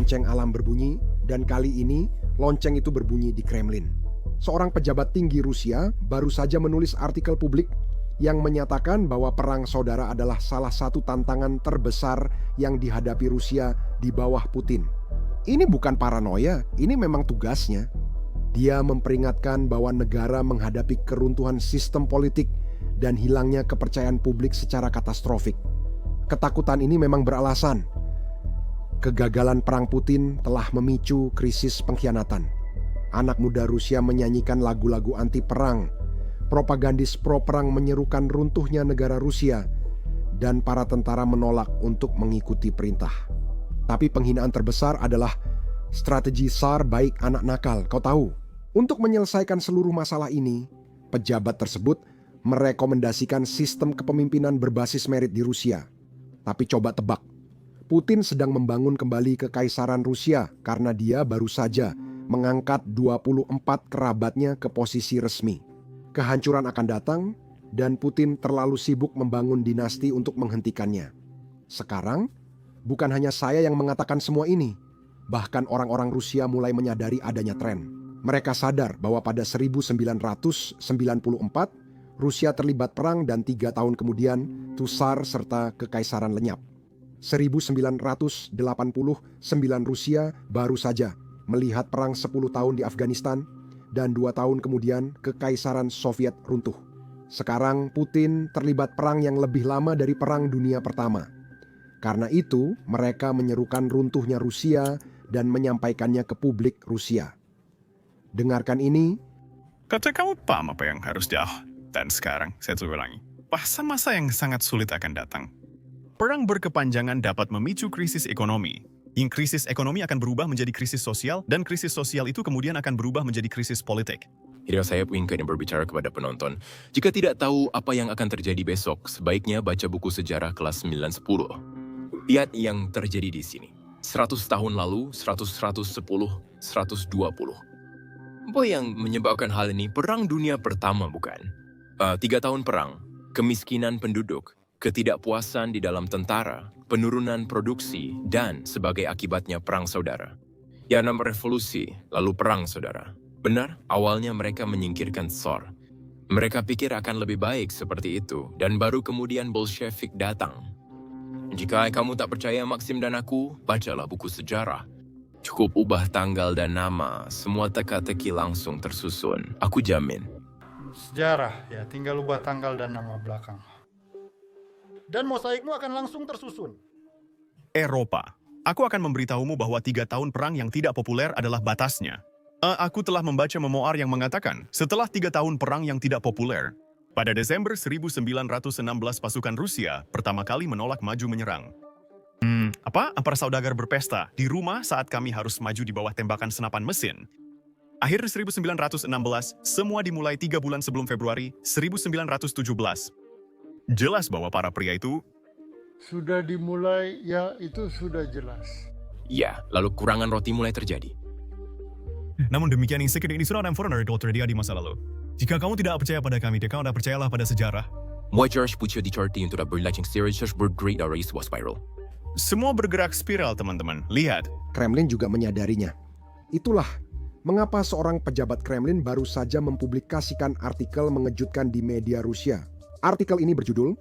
lonceng alam berbunyi, dan kali ini lonceng itu berbunyi di Kremlin. Seorang pejabat tinggi Rusia baru saja menulis artikel publik yang menyatakan bahwa perang saudara adalah salah satu tantangan terbesar yang dihadapi Rusia di bawah Putin. Ini bukan paranoia, ini memang tugasnya. Dia memperingatkan bahwa negara menghadapi keruntuhan sistem politik dan hilangnya kepercayaan publik secara katastrofik. Ketakutan ini memang beralasan. Kegagalan perang Putin telah memicu krisis pengkhianatan. Anak muda Rusia menyanyikan lagu-lagu anti perang. Propagandis pro-perang menyerukan runtuhnya negara Rusia, dan para tentara menolak untuk mengikuti perintah. Tapi penghinaan terbesar adalah strategi SAR baik anak nakal, kau tahu. Untuk menyelesaikan seluruh masalah ini, pejabat tersebut merekomendasikan sistem kepemimpinan berbasis merit di Rusia. Tapi coba tebak, Putin sedang membangun kembali kekaisaran Rusia karena dia baru saja mengangkat 24 kerabatnya ke posisi resmi. Kehancuran akan datang dan Putin terlalu sibuk membangun dinasti untuk menghentikannya. Sekarang, bukan hanya saya yang mengatakan semua ini. Bahkan orang-orang Rusia mulai menyadari adanya tren. Mereka sadar bahwa pada 1994, Rusia terlibat perang dan 3 tahun kemudian, Tsar serta kekaisaran lenyap. 1989 Rusia baru saja melihat perang 10 tahun di Afghanistan, dan 2 tahun kemudian kekaisaran Soviet runtuh. Sekarang Putin terlibat perang yang lebih lama dari Perang Dunia Pertama. Karena itu, mereka menyerukan runtuhnya Rusia dan menyampaikannya ke publik Rusia. Dengarkan ini. Kata kamu paham apa yang harus dan sekarang, saya ulangi, masa yang sangat sulit akan datang. Perang berkepanjangan dapat memicu krisis ekonomi. Yang krisis ekonomi akan berubah menjadi krisis sosial, dan krisis sosial itu kemudian akan berubah menjadi krisis politik. Jadi saya ingin berbicara kepada penonton. Jika tidak tahu apa yang akan terjadi besok, sebaiknya baca buku sejarah kelas 9-10. Lihat yang terjadi di sini. 100 tahun lalu, 100, 110, 120. Apa yang menyebabkan hal ini? Perang Dunia Pertama, bukan? 3 tahun perang, kemiskinan penduduk, ketidakpuasan di dalam tentara, penurunan produksi, dan sebagai akibatnya perang saudara. Ya, 6 revolusi, lalu perang saudara. Benar, awalnya mereka menyingkirkan Tsar. Mereka pikir akan lebih baik seperti itu, dan baru kemudian Bolshevik datang. Jika kamu tak percaya Maxim dan aku, bacalah buku sejarah. Cukup ubah tanggal dan nama, semua teka-teki langsung tersusun. Aku jamin. Sejarah, ya tinggal ubah tanggal dan nama belakang. Dan mosaikmu akan langsung tersusun. Eropa. Aku akan memberitahumu bahwa 3 tahun perang yang tidak populer adalah batasnya. Aku telah membaca memoir yang mengatakan, setelah 3 tahun perang yang tidak populer, pada Desember 1916 pasukan Rusia pertama kali menolak maju menyerang. Para saudagar berpesta di rumah saat kami harus maju di bawah tembakan senapan mesin. Akhir 1916, semua dimulai 3 bulan sebelum Februari 1917. Jelas bahwa para pria itu sudah dimulai, ya itu sudah jelas. Ya, lalu kurangan roti mulai terjadi. Namun demikian, insecure ini sudah ada foreigner terjadi di masa lalu. Jika kamu tidak percaya pada kami, kamu tidak percayalah pada sejarah. Wajah punya dicerti untuk berlacing series bergerak dari sebuah spiral. Semua bergerak spiral, teman-teman. Lihat. Kremlin juga menyadarinya. Itulah mengapa seorang pejabat Kremlin baru saja mempublikasikan artikel mengejutkan di media Rusia. Artikel ini berjudul,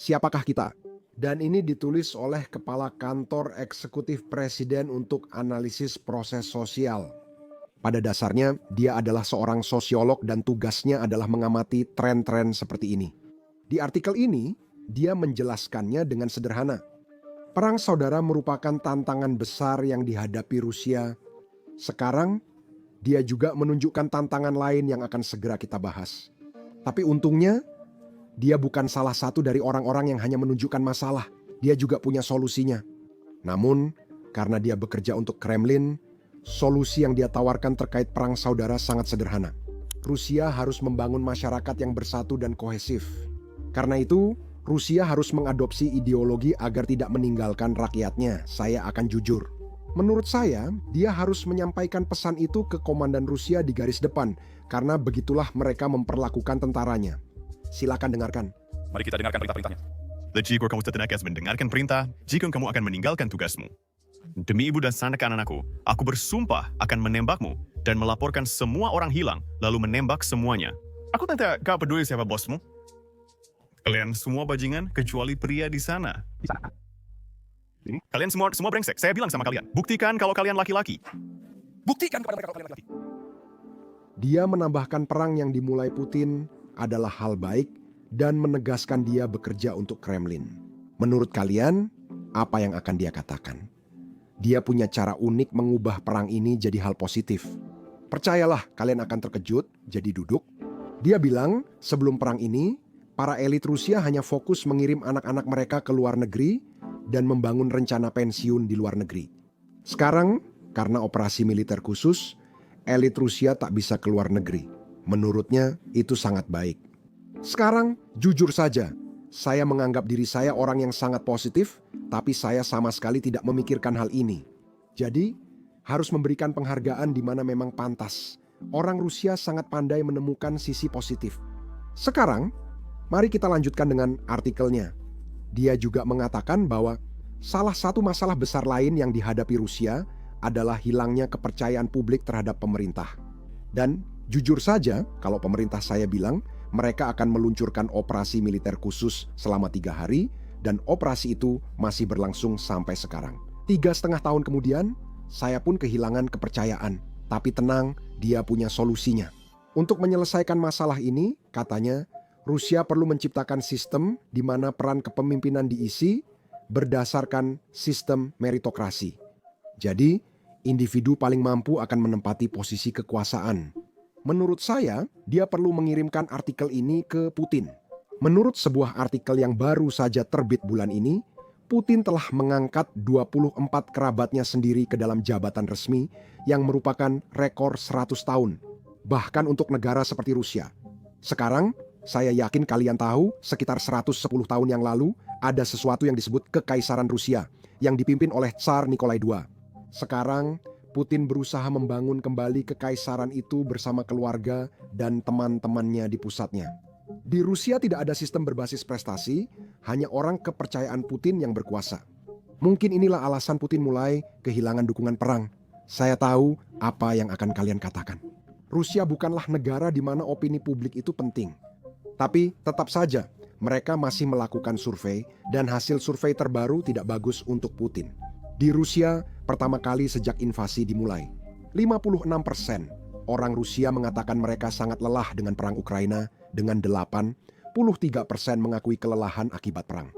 Siapakah Kita? Dan ini ditulis oleh Kepala Kantor Eksekutif Presiden untuk Analisis Proses Sosial. Pada dasarnya, dia adalah seorang sosiolog dan tugasnya adalah mengamati tren-tren seperti ini. Di artikel ini, dia menjelaskannya dengan sederhana. Perang saudara merupakan tantangan besar yang dihadapi Rusia. Sekarang, dia juga menunjukkan tantangan lain yang akan segera kita bahas. Tapi untungnya, dia bukan salah satu dari orang-orang yang hanya menunjukkan masalah. Dia juga punya solusinya. Namun, karena dia bekerja untuk Kremlin, solusi yang dia tawarkan terkait perang saudara sangat sederhana. Rusia harus membangun masyarakat yang bersatu dan kohesif. Karena itu, Rusia harus mengadopsi ideologi agar tidak meninggalkan rakyatnya. Saya akan jujur. Menurut saya, dia harus menyampaikan pesan itu ke komandan Rusia di garis depan, karena begitulah mereka memperlakukan tentaranya. Silakan dengarkan. Mari kita dengarkan perintah-perintahnya. Jika kamu setelah mendengarkan perintah, jika kamu akan meninggalkan tugasmu. Demi ibu dan sanak anakku, aku bersumpah akan menembakmu dan melaporkan semua orang hilang, lalu menembak semuanya. Aku tidak peduli siapa bosmu. Kalian semua bajingan, kecuali pria di sana. Kalian semua brengsek. Saya bilang sama kalian, buktikan kalau kalian laki-laki. Buktikan kepada mereka kalau kalian laki-laki. Dia menambahkan perang yang dimulai Putin adalah hal baik dan menegaskan dia bekerja untuk Kremlin. Menurut kalian, apa yang akan dia katakan? Dia punya cara unik mengubah perang ini jadi hal positif. Percayalah, kalian akan terkejut, jadi duduk. Dia bilang, sebelum perang ini, para elit Rusia hanya fokus mengirim anak-anak mereka ke luar negeri dan membangun rencana pensiun di luar negeri. Sekarang, karena operasi militer khusus, elit Rusia tak bisa keluar negeri. Menurutnya, itu sangat baik. Sekarang, jujur saja, saya menganggap diri saya orang yang sangat positif, tapi saya sama sekali tidak memikirkan hal ini. Jadi, harus memberikan penghargaan di mana memang pantas. Orang Rusia sangat pandai menemukan sisi positif. Sekarang, mari kita lanjutkan dengan artikelnya. Dia juga mengatakan bahwa salah satu masalah besar lain yang dihadapi Rusia adalah hilangnya kepercayaan publik terhadap pemerintah. Dan jujur saja, kalau pemerintah saya bilang, mereka akan meluncurkan operasi militer khusus selama 3 hari, dan operasi itu masih berlangsung sampai sekarang. 3,5 tahun kemudian, saya pun kehilangan kepercayaan. Tapi tenang, dia punya solusinya. Untuk menyelesaikan masalah ini, katanya, Rusia perlu menciptakan sistem di mana peran kepemimpinan diisi berdasarkan sistem meritokrasi. Jadi, individu paling mampu akan menempati posisi kekuasaan. Menurut saya, dia perlu mengirimkan artikel ini ke Putin. Menurut sebuah artikel yang baru saja terbit bulan ini, Putin telah mengangkat 24 kerabatnya sendiri ke dalam jabatan resmi yang merupakan rekor 100 tahun. Bahkan untuk negara seperti Rusia. Sekarang, saya yakin kalian tahu sekitar 110 tahun yang lalu ada sesuatu yang disebut Kekaisaran Rusia yang dipimpin oleh Tsar Nikolai II. Sekarang, Putin berusaha membangun kembali kekaisaran itu bersama keluarga dan teman-temannya di pusatnya. Di Rusia tidak ada sistem berbasis prestasi, hanya orang kepercayaan Putin yang berkuasa. Mungkin inilah alasan Putin mulai kehilangan dukungan perang. Saya tahu apa yang akan kalian katakan. Rusia bukanlah negara di mana opini publik itu penting. Tapi tetap saja, mereka masih melakukan survei dan hasil survei terbaru tidak bagus untuk Putin. Di Rusia, pertama kali sejak invasi dimulai, 56% orang Rusia mengatakan mereka sangat lelah dengan perang Ukraina, dengan 83% mengakui kelelahan akibat perang.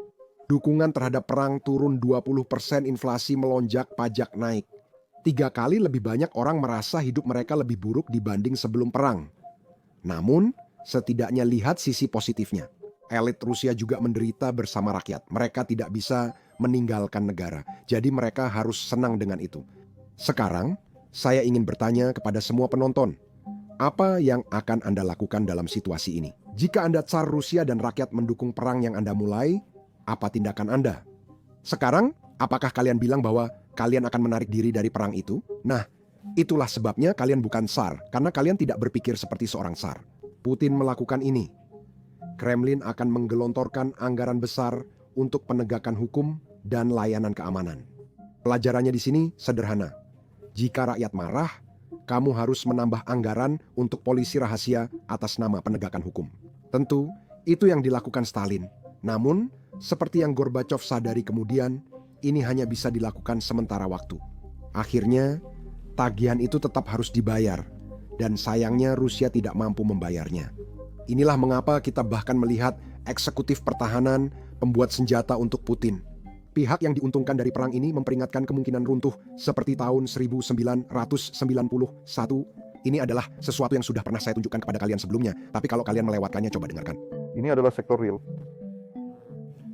Dukungan terhadap perang turun 20%, inflasi melonjak, pajak naik. 3 kali lebih banyak orang merasa hidup mereka lebih buruk dibanding sebelum perang. Namun, setidaknya lihat sisi positifnya. Elit Rusia juga menderita bersama rakyat. Mereka tidak bisa meninggalkan negara. Jadi mereka harus senang dengan itu. Sekarang, saya ingin bertanya kepada semua penonton. Apa yang akan Anda lakukan dalam situasi ini? Jika Anda Tsar Rusia dan rakyat mendukung perang yang Anda mulai, apa tindakan Anda? Sekarang, apakah kalian bilang bahwa kalian akan menarik diri dari perang itu? Nah, itulah sebabnya kalian bukan Tsar, karena kalian tidak berpikir seperti seorang Tsar. Putin melakukan ini. Kremlin akan menggelontorkan anggaran besar untuk penegakan hukum dan layanan keamanan. Pelajarannya di sini sederhana. Jika rakyat marah, kamu harus menambah anggaran untuk polisi rahasia atas nama penegakan hukum. Tentu, itu yang dilakukan Stalin. Namun, seperti yang Gorbachev sadari kemudian, ini hanya bisa dilakukan sementara waktu. Akhirnya, tagihan itu tetap harus dibayar. Dan sayangnya Rusia tidak mampu membayarnya. Inilah mengapa kita bahkan melihat eksekutif pertahanan pembuat senjata untuk Putin. Pihak yang diuntungkan dari perang ini memperingatkan kemungkinan runtuh seperti tahun 1991. Ini adalah sesuatu yang sudah pernah saya tunjukkan kepada kalian sebelumnya. Tapi kalau kalian melewatkannya, coba dengarkan. Ini adalah sektor real.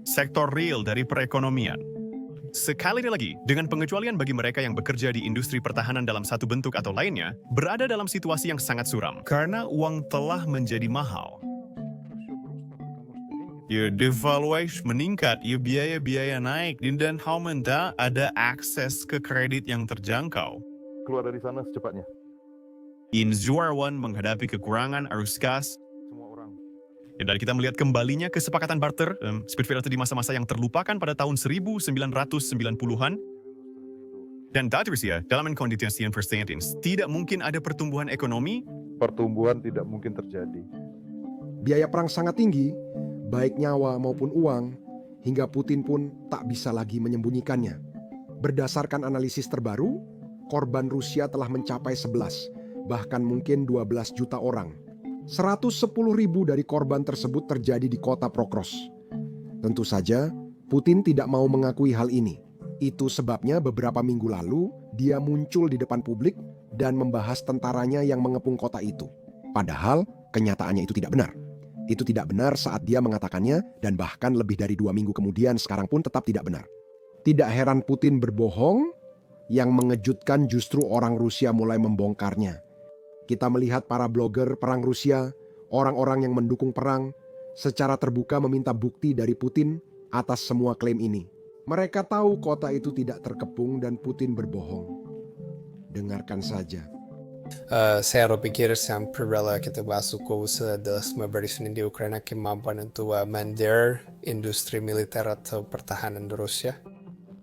Sektor real dari perekonomian. Sekali lagi, dengan pengecualian bagi mereka yang bekerja di industri pertahanan dalam satu bentuk atau lainnya, berada dalam situasi yang sangat suram. Karena uang telah menjadi mahal. Ya, devaluasi meningkat, ya biaya-biaya naik, dan tidak ada akses ke kredit yang terjangkau. Keluar dari sana secepatnya. Inzuarwan menghadapi kekurangan arus gas. Semua orang. Dan kita melihat kembalinya kesepakatan barter, Spitfire itu di masa-masa yang terlupakan pada tahun 1990-an. Dan tak Rusia, dalam kondisi yang tidak mungkin ada pertumbuhan ekonomi. Pertumbuhan tidak mungkin terjadi. Biaya perang sangat tinggi, baik nyawa maupun uang, hingga Putin pun tak bisa lagi menyembunyikannya. Berdasarkan analisis terbaru, korban Rusia telah mencapai 11, bahkan mungkin 12 juta orang. 110.000 dari korban tersebut terjadi di kota Prokros. Tentu saja, Putin tidak mau mengakui hal ini. Itu sebabnya beberapa minggu lalu, dia muncul di depan publik dan membahas tentaranya yang mengepung kota itu. Padahal, kenyataannya itu tidak benar. Itu tidak benar saat dia mengatakannya, dan bahkan lebih dari 2 minggu kemudian sekarang pun tetap tidak benar. Tidak heran Putin berbohong, yang mengejutkan justru orang Rusia mulai membongkarnya. Kita melihat para blogger perang Rusia, orang-orang yang mendukung perang, secara terbuka meminta bukti dari Putin atas semua klaim ini. Mereka tahu kota itu tidak terkepung dan Putin berbohong. Dengarkan saja. Saya pikir sampai rela kita masuk ke usaha adalah semua barisan di Ukraina kemampuan untuk mandiri industri militer atau pertahanan di Rusia.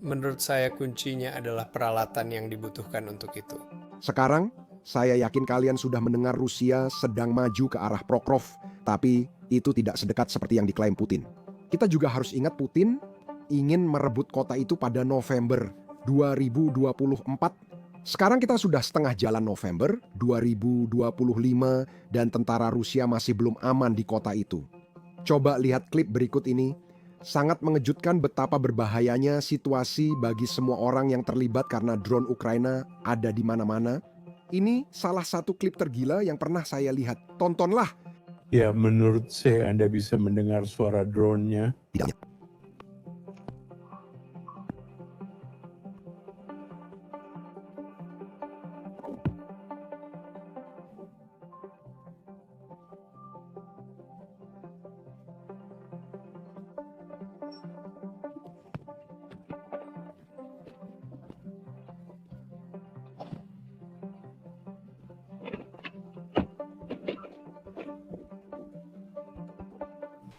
Menurut saya kuncinya adalah peralatan yang dibutuhkan untuk itu. Sekarang, saya yakin kalian sudah mendengar Rusia sedang maju ke arah Prokhorov, tapi itu tidak sedekat seperti yang diklaim Putin. Kita juga harus ingat Putin ingin merebut kota itu pada November 2024. Sekarang kita sudah setengah jalan November 2025 dan tentara Rusia masih belum aman di kota itu. Coba lihat klip berikut ini. Sangat mengejutkan betapa berbahayanya situasi bagi semua orang yang terlibat karena drone Ukraina ada di mana-mana. Ini salah satu klip tergila yang pernah saya lihat. Tontonlah. Ya, menurut saya Anda bisa mendengar suara drone-nya. Tidak.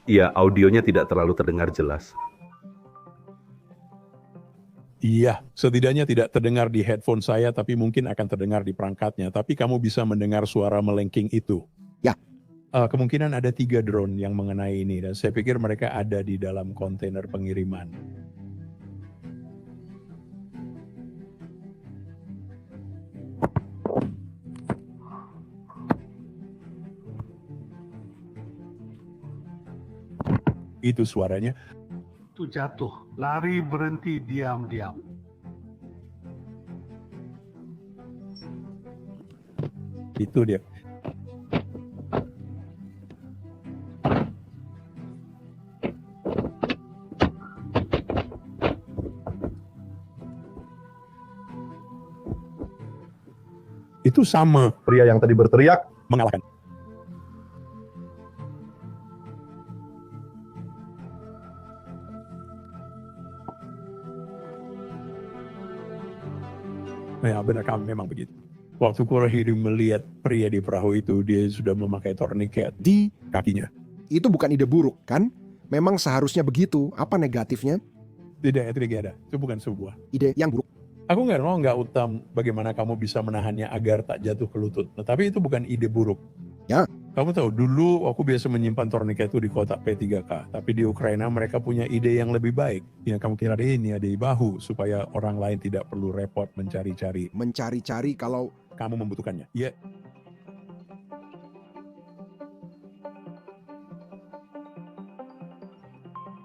Iya, audionya tidak terlalu terdengar jelas. Iya, setidaknya tidak terdengar di headphone saya, tapi mungkin akan terdengar di perangkatnya. Tapi kamu bisa mendengar suara melengking itu. Ya. Kemungkinan ada 3 drone yang mengenai ini, dan saya pikir mereka ada di dalam kontainer pengiriman. Itu suaranya. Itu jatuh, lari berhenti diam-diam. Itu dia. Itu sama Pria yang tadi berteriak, mengalahkan. Ya benar, memang begitu. Waktu Kurahiri melihat pria di perahu itu, dia sudah memakai tourniquet di kakinya. Itu bukan ide buruk, kan? Memang seharusnya begitu. Apa negatifnya? Tidak ada. Itu bukan sebuah Ide yang buruk. Aku nggak utam bagaimana kamu bisa menahannya agar tak jatuh ke lutut. Nah, tapi itu bukan ide buruk. Ya. Kamu tahu, dulu aku biasa menyimpan tourniquet itu di kotak P3K. Tapi di Ukraina mereka punya ide yang lebih baik. Yang kamu kira ini ada di bahu, supaya orang lain tidak perlu repot mencari-cari. Mencari-cari kalau Kamu membutuhkannya. Ya.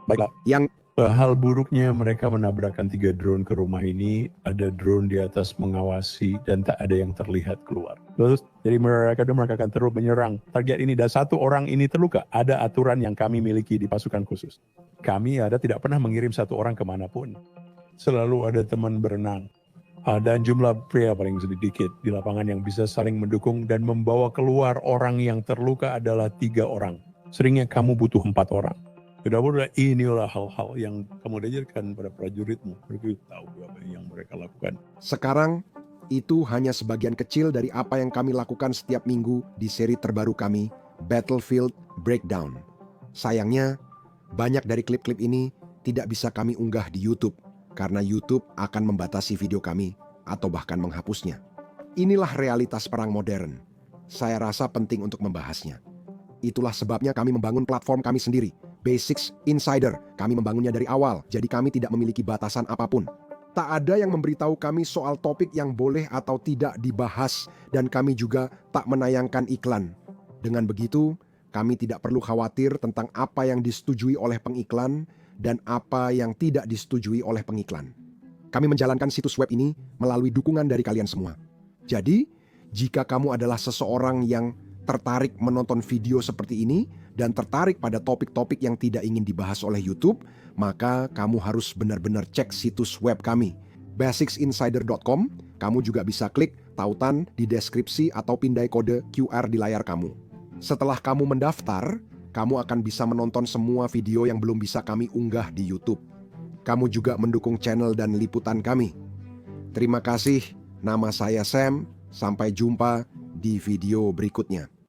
Baiklah. yang Hal buruknya mereka menabrakkan 3 drone ke rumah ini. Ada drone di atas mengawasi dan tak ada yang terlihat keluar. Terus jadi mereka akan terus menyerang target ini dan 1 orang ini terluka. Ada aturan yang kami miliki di pasukan khusus. Kami tidak pernah mengirim 1 orang kemanapun. Selalu ada teman berenang. Dan jumlah pria paling sedikit di lapangan yang bisa saling mendukung dan membawa keluar orang yang terluka adalah 3 orang. Seringnya kamu butuh 4 orang. Mudah-mudahan inilah hal-hal yang kamu ajarkan pada prajuritmu. Mereka tahu apa yang mereka lakukan. sekarang itu hanya sebagian kecil dari apa yang kami lakukan setiap minggu di seri terbaru kami, Battlefield Breakdown. Sayangnya, banyak dari klip-klip ini tidak bisa kami unggah di YouTube karena YouTube akan membatasi video kami atau bahkan menghapusnya. Inilah realitas perang modern. Saya rasa penting untuk membahasnya. Itulah sebabnya kami membangun platform kami sendiri, Basics Insider. Kami membangunnya dari awal, jadi kami tidak memiliki batasan apapun. Tak ada yang memberitahu kami soal topik yang boleh atau tidak dibahas, dan kami juga tak menayangkan iklan. Dengan begitu, kami tidak perlu khawatir tentang apa yang disetujui oleh pengiklan dan apa yang tidak disetujui oleh pengiklan. Kami menjalankan situs web ini melalui dukungan dari kalian semua. Jadi, jika kamu adalah seseorang yang tertarik menonton video seperti ini dan tertarik pada topik-topik yang tidak ingin dibahas oleh YouTube, maka kamu harus benar-benar cek situs web kami, basicsinsider.com. Kamu juga bisa klik tautan di deskripsi atau pindai kode QR di layar kamu. Setelah kamu mendaftar, kamu akan bisa menonton semua video yang belum bisa kami unggah di YouTube. Kamu juga mendukung channel dan liputan kami. Terima kasih, nama saya Sam. Sampai jumpa di video berikutnya.